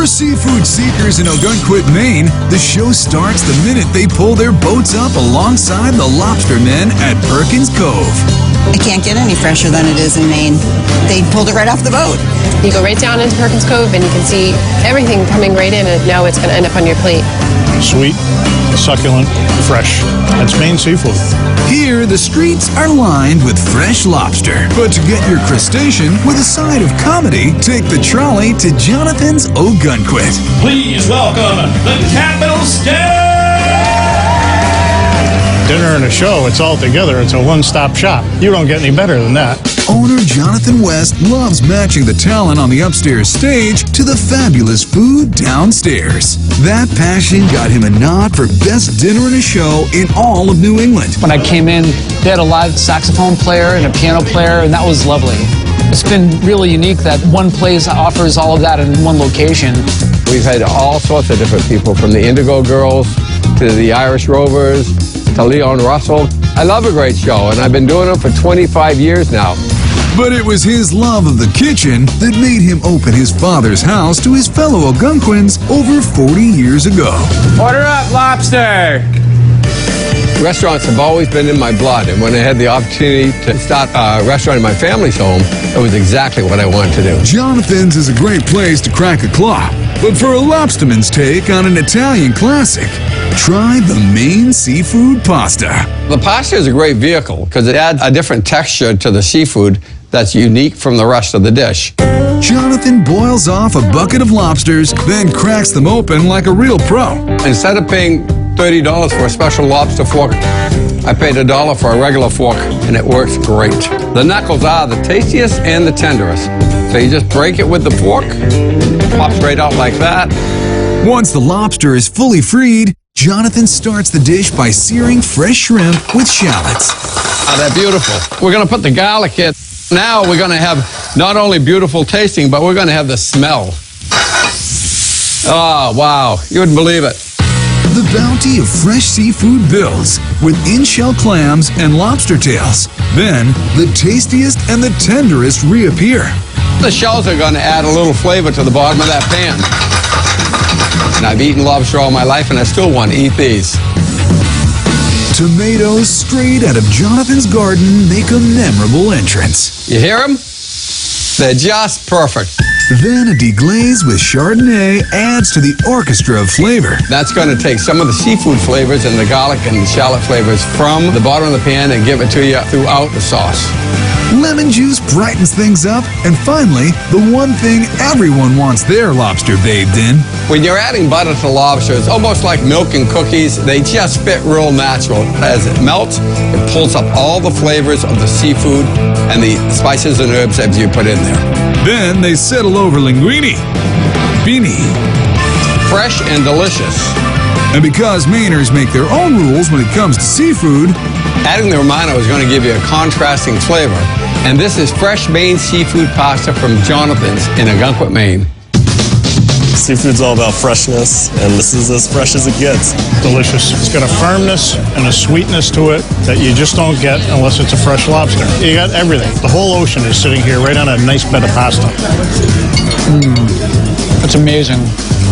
For seafood seekers in Ogunquit, Maine, the show starts the minute they pull their boats up alongside the lobster men at Perkins Cove. It can't get any fresher than it is in Maine. They pulled it right off the boat. You go right down into Perkins Cove and you can see everything coming right in, and now it's going to end up on your plate. Sweet, succulent, fresh. That's Maine seafood. Here, the streets are lined with fresh lobster. But to get your crustacean with a side of comedy, take the trolley to Jonathan's Ogunquit. Please welcome the Capital State! Dinner and a show, it's all together. It's a one-stop shop. You don't get any better than that. Owner Jonathan West loves matching the talent on the upstairs stage to the fabulous food downstairs. That passion got him a nod for best dinner and a show in all of New England. When I came in, they had a live saxophone player and a piano player, and that was lovely. It's been really unique that one place offers all of that in one location. We've had all sorts of different people, from the Indigo Girls to the Irish Rovers to Leon Russell. I love a great show, and I've been doing it for 25 years now. But it was his love of the kitchen that made him open his father's house to his fellow Ogunquins over 40 years ago. Order up lobster! Restaurants have always been in my blood, and when I had the opportunity to start a restaurant in my family's home, it was exactly what I wanted to do. Jonathan's is a great place to crack a claw, but for a lobsterman's take on an Italian classic, try the Maine seafood pasta. The pasta is a great vehicle because it adds a different texture to the seafood that's unique from the rest of the dish. Jonathan boils off a bucket of lobsters, then cracks them open like a real pro. Instead of paying $30 for a special lobster fork, I paid $1 for a regular fork, and it works great. The knuckles are the tastiest and the tenderest. So you just break it with the fork, pops right out like that. Once the lobster is fully freed, Jonathan starts the dish by searing fresh shrimp with shallots. Oh, they're beautiful. We're going to put the garlic in. Now we're going to have not only beautiful tasting, but we're going to have the smell. Oh, wow. You wouldn't believe it. The bounty of fresh seafood builds with in-shell clams and lobster tails. Then, the tastiest and the tenderest reappear. The shells are going to add a little flavor to the bottom of that pan. And I've eaten lobster all my life, and I still want to eat these. Tomatoes straight out of Jonathan's garden make a memorable entrance. You hear them? They're just perfect. Then a deglaze with Chardonnay adds to the orchestra of flavor. That's going to take some of the seafood flavors and the garlic and the shallot flavors from the bottom of the pan and give it to you throughout the sauce. Lemon juice brightens things up, and finally, the one thing everyone wants their lobster bathed in. When you're adding butter to lobster, it's almost like milk and cookies. They just fit real natural. As it melts, it pulls up all the flavors of the seafood and the spices and herbs that you put in there. Then they settle over linguine, beanie, fresh and delicious. And because Mainers make their own rules when it comes to seafood, adding the Romano is going to give you a contrasting flavor. And this is fresh Maine seafood pasta from Jonathan's in Ogunquit, Maine. Seafood's all about freshness, and this is as fresh as it gets. Delicious. It's got a firmness and a sweetness to it that you just don't get unless it's a fresh lobster. You got everything. The whole ocean is sitting here right on a nice bed of pasta. It's amazing.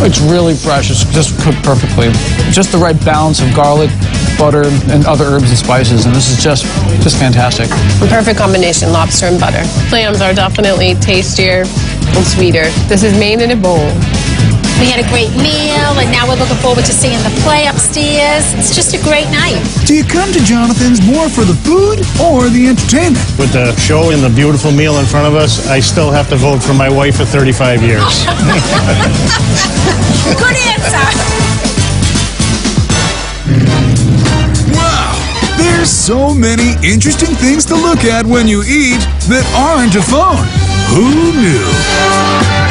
It's really fresh. It's just cooked perfectly. Just the right balance of garlic, butter, and other herbs and spices, and this is just fantastic. The perfect combination, lobster and butter. Clams are definitely tastier and sweeter. This is Maine in a bowl. We had a great meal, and now we're looking forward to seeing the play upstairs. It's just a great night. Do you come to Jonathan's more for the food or the entertainment? With the show and the beautiful meal in front of us, I still have to vote for my wife for 35 years. Good answer. Wow! There's so many interesting things to look at when you eat that aren't a phone. Who knew?